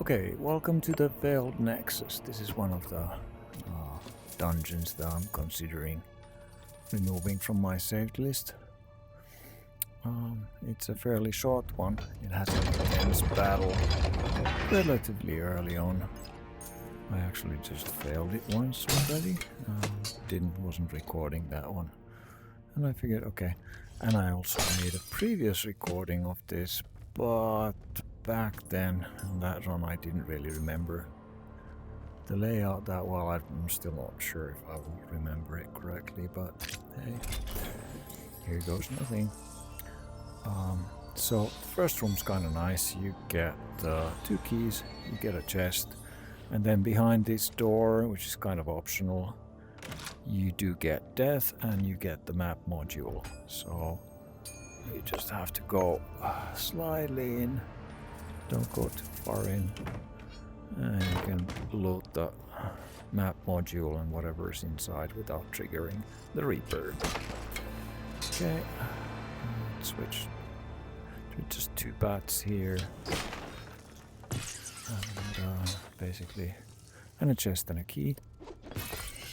Okay, welcome to the Veiled Nexus. This is one of the dungeons that I'm considering removing from my saved list. It's a fairly short one. It has an intense battle relatively early on. I actually just failed it once already. Wasn't recording that one. And I figured, okay. And I also made a previous recording of this, but back then, in that run, I didn't really remember the layout that well. I'm still not sure if I will remember it correctly, but hey, here goes nothing. So first room's kind of nice. You get 2 keys, you get a chest, and then behind this door, which is kind of optional, you do get death and you get the map module. So you just have to go slightly in. Don't go too far in, and you can loot the map module and whatever's inside without triggering the Reaper. Okay, let's switch to just 2 bats here, and basically, and a chest and a key.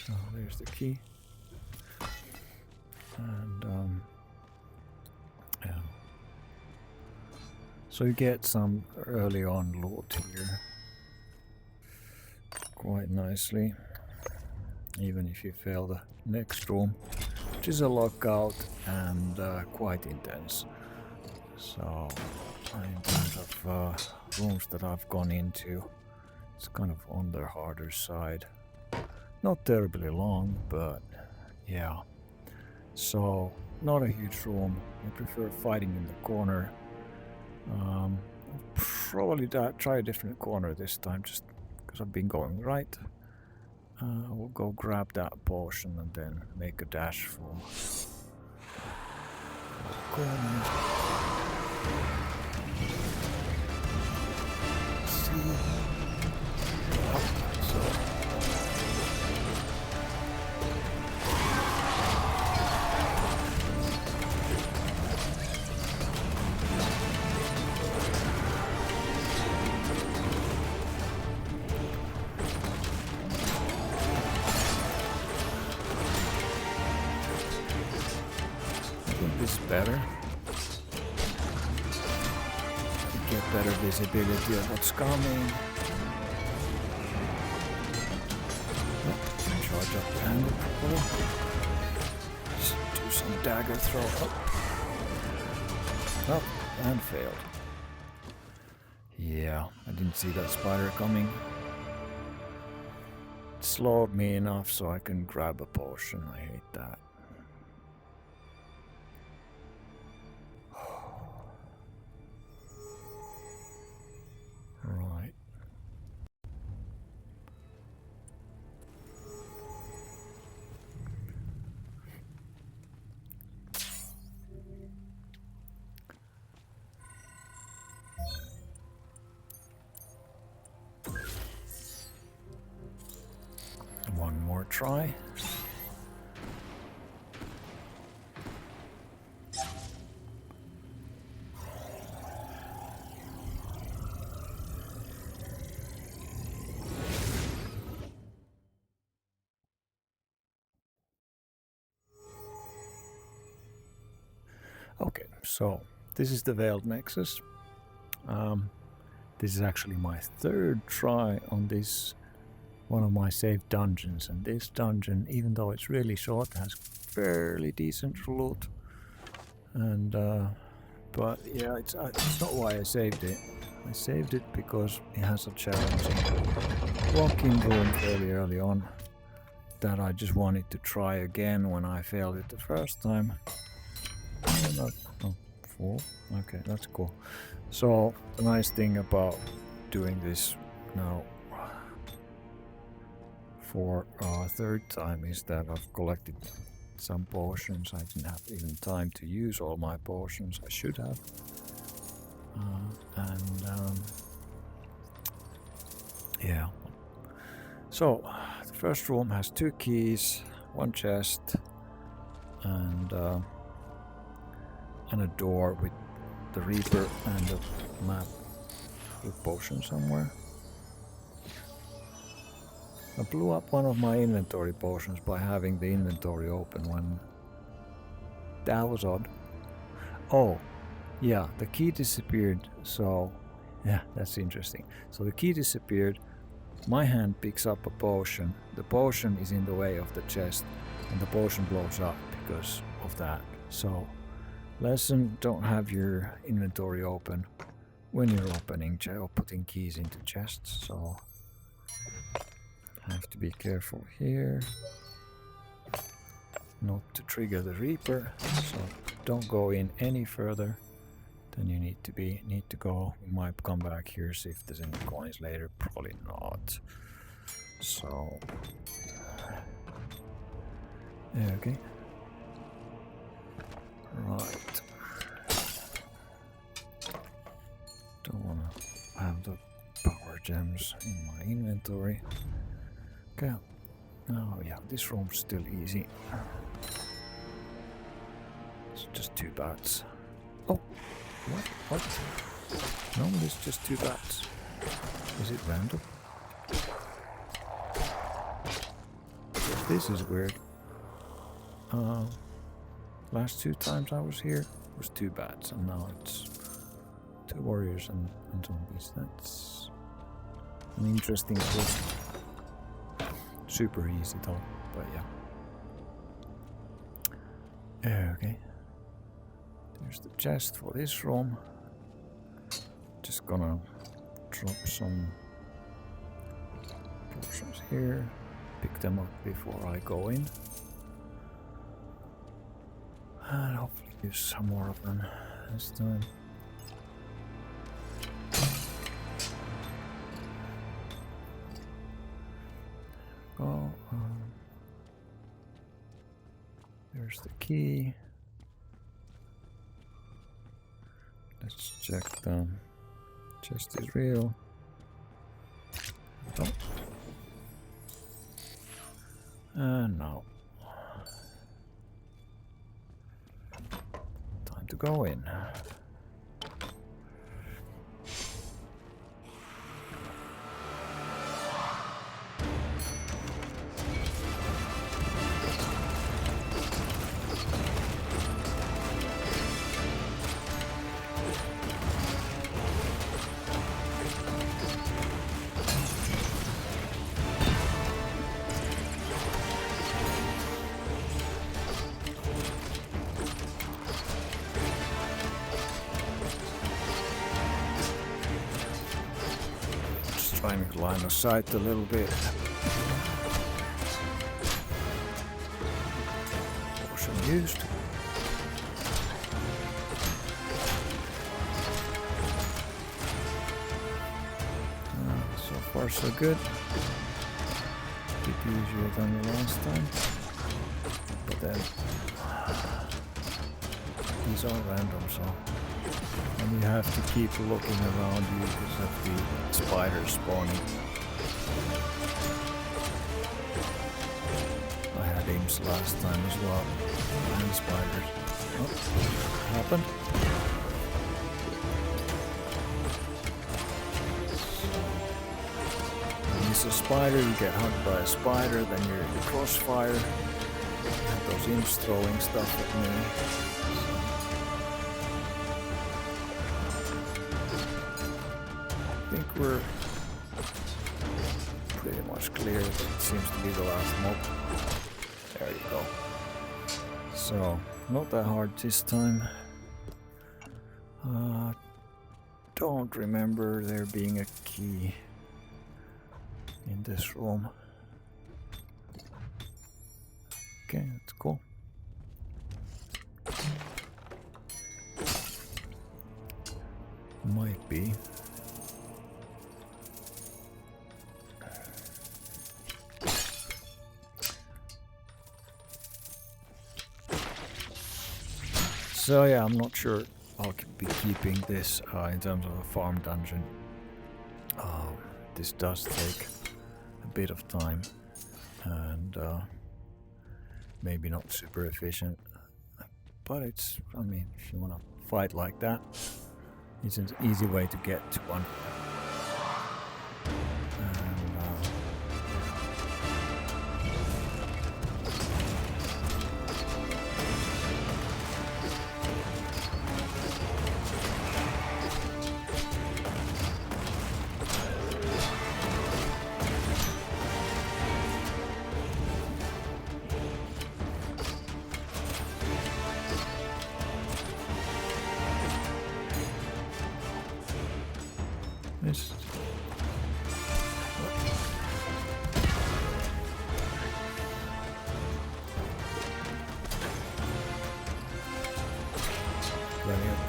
So there's the key, and yeah. So you get some early on loot here, quite nicely, even if you fail the next room, which is a lockout and quite intense. So in terms of rooms that I've gone into, it's kind of on the harder side. Not terribly long, but yeah. So not a huge room. I prefer fighting in the corner. I'll probably try a different corner this time, just because I've been going right. We'll go grab that potion and then make a dash for the corner. See? So. Better. You get better visibility of what's coming. Charge up the angle properly. Just do some dagger throw. Up and failed. Yeah, I didn't see that spider coming. It slowed me enough so I can grab a potion. I hate that. Right. One more try. Okay, so this is the Veiled Nexus. This is actually my 3rd try on this, one of my saved dungeons, and this dungeon, even though it's really short, has fairly decent loot. And but yeah, it's not why I saved it. I saved it because it has a challenging walk-in room fairly early on that I just wanted to try again when I failed it the first time. Oh, 4. Okay, that's cool. So the nice thing about doing this now for a 3rd time is that I've collected some potions. I didn't have even time to use all my potions. I should have. Yeah. So the first room has 2 keys, 1 chest, and a door with the Reaper and a map with potion somewhere. I blew up one of my inventory potions by having the inventory open when... That was odd. Oh, yeah, the key disappeared, so... Yeah, that's interesting. So the key disappeared, my hand picks up a potion, the potion is in the way of the chest, and the potion blows up because of that. So, lesson, don't have your inventory open when you're opening or putting keys into chests, so... Have to be careful here. Not to trigger the Reaper, so don't go in any further than you need to go. We might come back here, see if there's any coins later, probably not. So okay. Right. Don't wanna have the power gems in my inventory. Okay. Oh yeah, this room's still easy. It's just 2 bats. Oh, what? Normally it's just 2 bats. Is it random? This is weird. Last 2 times I was here was 2 bats, and now it's 2 warriors and zombies. That's an interesting twist. Super easy though, but yeah. Okay. There's the chest for this room. Just gonna drop some potions here. Pick them up before I go in. And hopefully use some more of them this time. Go. There's the key. Let's check the chest is real. Oh. No. Time to go in. Trying to line of sight a little bit. Potion used. So far so good. Bit easier than the last time. But then these are random, so and you have to keep looking around you because of the spiders spawning. I had imps last time as well, and spiders. Oh, happened. When you miss a spider, you get hugged by a spider, then you're in the crossfire. And those imps throwing stuff at me. I think we're pretty much clear. It seems to be the last mob. There you go. So, not that hard this time. Don't remember there being a key in this room. Okay, that's cool. Might be. So yeah, I'm not sure I'll be keeping this in terms of a farm dungeon. This does take a bit of time and maybe not super efficient, but it's, I mean, if you want to fight like that, it's an easy way to get to one. And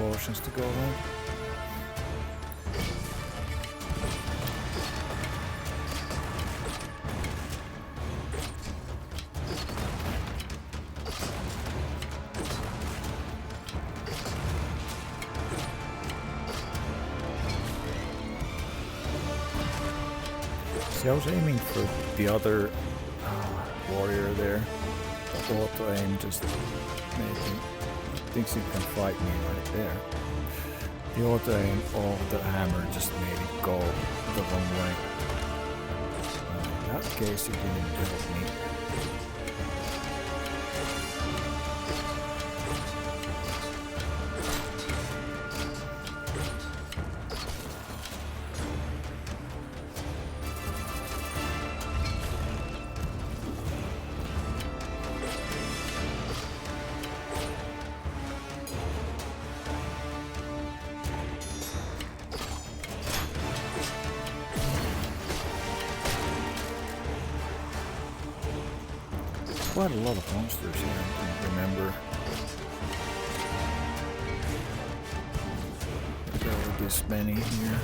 potions to go around. See, I was aiming for the other warrior there. The auto aim just made me thinks it can fight me right there. The auto aim of the hammer just made it go the wrong way. In that case, it didn't help me. Quite a lot of monsters here, I don't remember. There were this many here.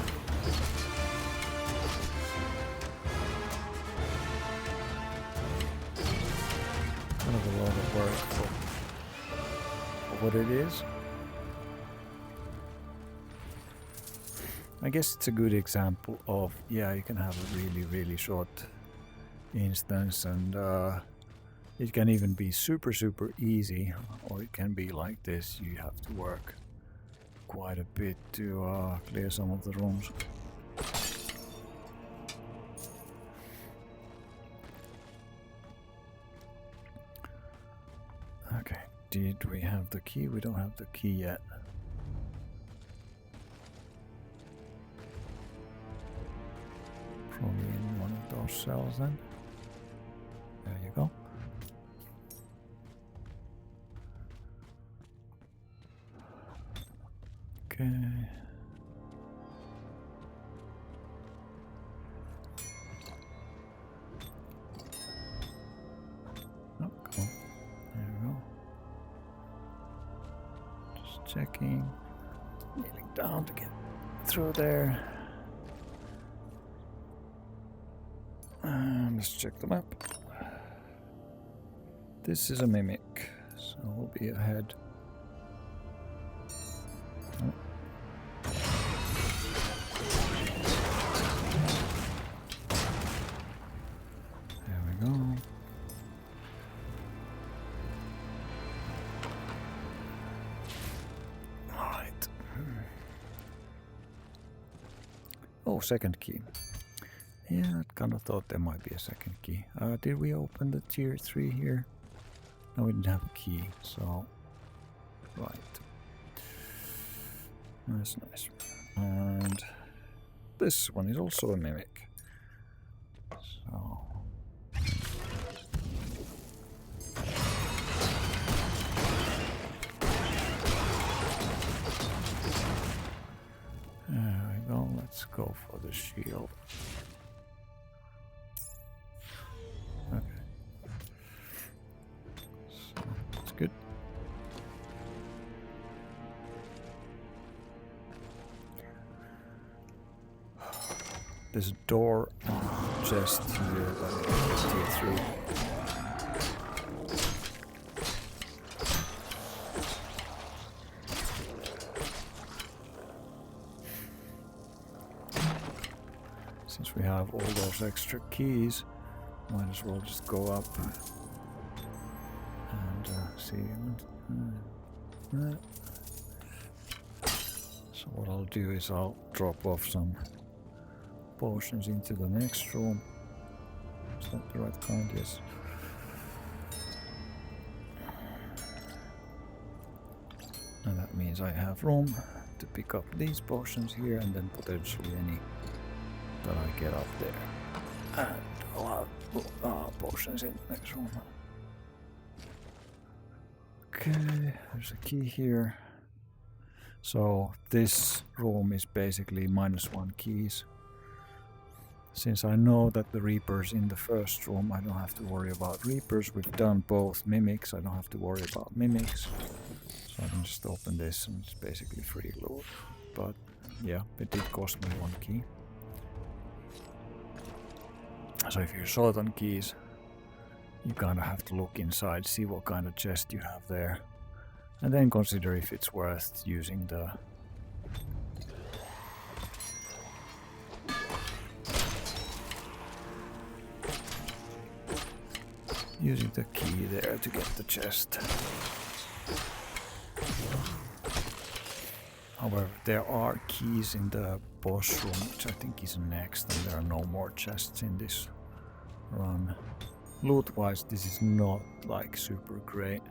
Kind of a lot of work for what it is. I guess it's a good example of, yeah, you can have a really short instance and it can even be super easy, or it can be like this. You have to work quite a bit to clear some of the rooms. Okay, did we have the key? We don't have the key yet. Probably in one of those cells then. There you go. Okay. Oh, cool. There we go. Just checking. Kneeling down to get through there. And let's check the map. This is a mimic, so we'll be ahead. Oh. There we go. Alright. Oh, second key. Yeah, I kind of thought there might be a second key. Did we open the tier 3 here? No, we didn't have a key, so... Right. That's nice. And this one is also a mimic. So... There we go, let's go for the shield. Okay. So, that's good. There's a door just here, but it's tier 3. Since we have all those extra keys, might as well just go up and see. So what I'll do is I'll drop off some potions into the next room. Is that the right kind? Yes. And that means I have room to pick up these potions here and then potentially any that I get up there. And I'll have potions in the next room. Okay, there's a key here. So this room is basically -1 keys. Since I know that the Reaper's in the first room, I don't have to worry about Reapers. We've done both Mimics, I don't have to worry about Mimics. So I can just open this and it's basically free loot. But yeah, it did cost me 1 key. So if you're short on keys, you kind of have to look inside, see what kind of chest you have there, and then consider if it's worth using the key there to get the chest. However, there are keys in the boss room, which I think is next, and there are no more chests in this run. Loot-wise, this is not like super great.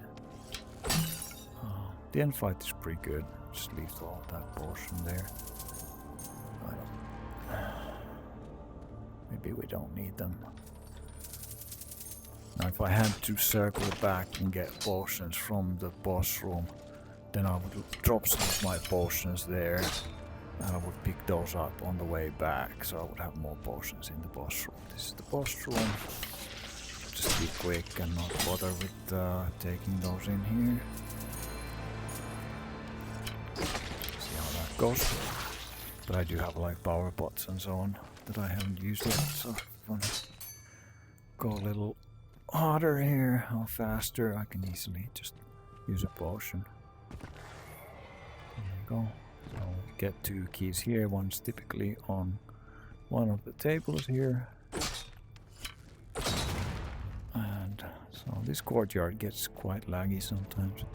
The end fight is pretty good. Just leave all that potion there. Maybe we don't need them. Now, if I had to circle back and get potions from the boss room, then I would drop some of my potions there, and I would pick those up on the way back, so I would have more potions in the boss room. This is the boss room. Just be quick and not bother with taking those in here. See how that goes. But I do have like power pots and so on that I haven't used yet, so if I want to go a little harder here or faster, I can easily just use a potion. There you go. So we get 2 keys here. One's typically on one of the tables here. And so this courtyard gets quite laggy sometimes,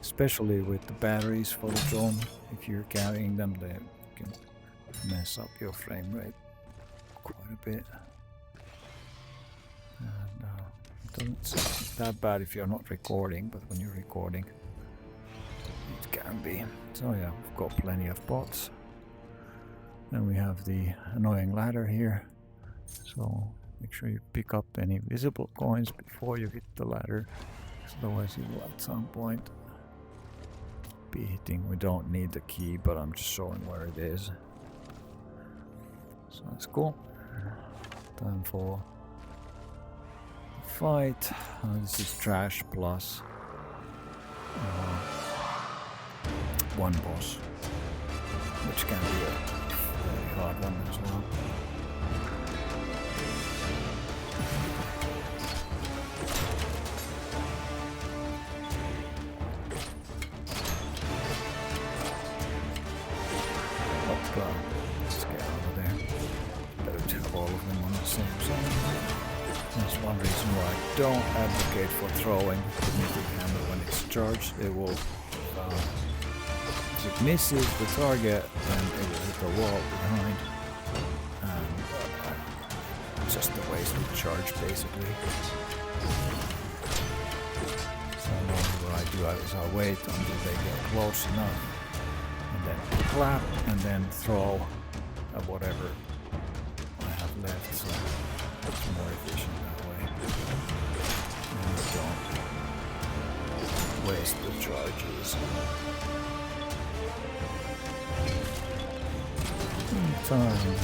especially with the batteries for the drone. If you're carrying them, they can mess up your frame rate quite a bit. And it doesn't sound that bad if you're not recording, but when you're recording, it can be. So yeah, we've got plenty of pots. Then we have the annoying ladder here. So make sure you pick up any visible coins before you hit the ladder, otherwise you will at some point be hitting. We don't need the key, but I'm just showing where it is. So that's cool. Time for the fight. This is trash plus 1 boss, which can be a very hard one as well. Let's get out of there. Better to have all of them on the same side. That's one reason why I don't advocate for throwing the mythic hammer when it's charged. It will, if it misses the target, then it will hit the wall behind. And just a wasted charge, basically. So what I do is I wait until they get close enough, and then clap, and then throw whatever I have left, so it's more efficient that way. And don't waste the charges. Time.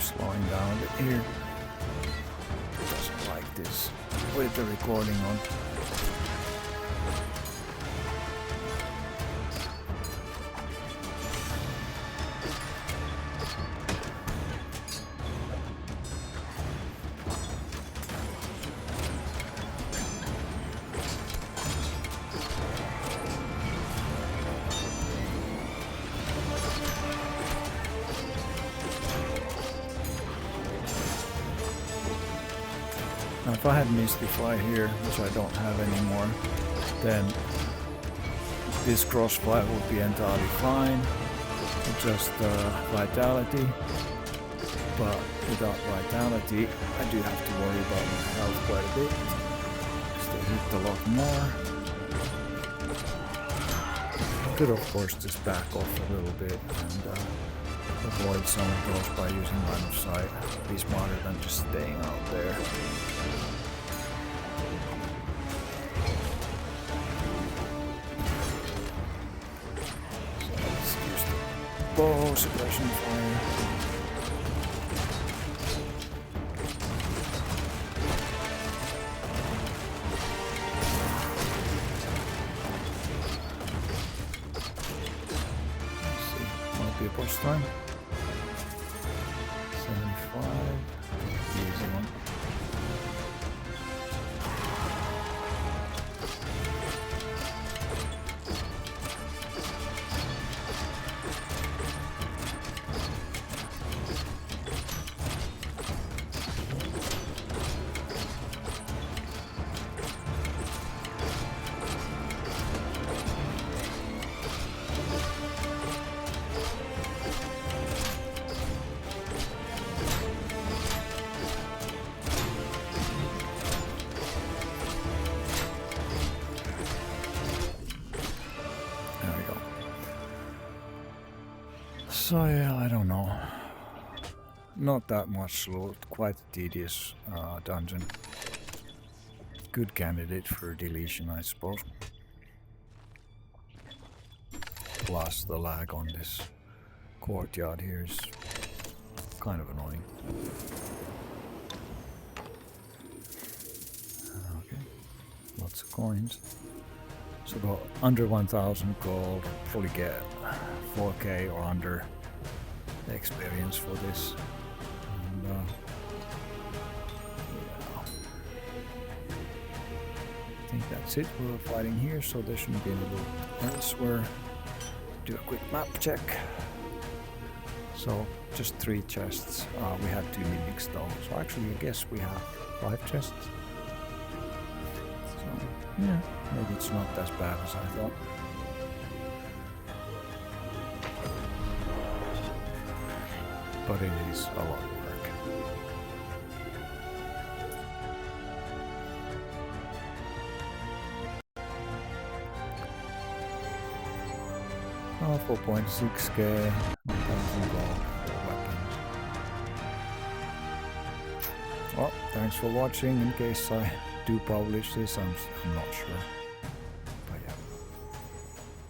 Slowing down a bit here. Doesn't like this with the recording on. I had Mystify here, which I don't have anymore, then this crossfire would be entirely fine. With just Vitality. But without Vitality, I do have to worry about my health quite a bit. Still hit a lot more. Could of course just back off a little bit and avoid some of those by using line of sight. Be smarter than just staying out there. So let's use the bow suppression fire. Push time 75, easy one. So yeah, I don't know. Not that much loot, quite a tedious dungeon. Good candidate for deletion, I suppose. Plus the lag on this courtyard here is kind of annoying. Okay, lots of coins. So go under 1000 gold, probably get 4k or under the experience for this. And, yeah. I think that's it. We're fighting here, so there shouldn't be any loot elsewhere. Do a quick map check. So just 3 chests. We had 2 mimics though, so actually I guess we have 5 chests. So yeah, maybe it's not as bad as I thought. But it is a lot of work. Oh, 4.6k, 1,000 gold for weapons. Well, thanks for watching. In case I do publish this, I'm not sure.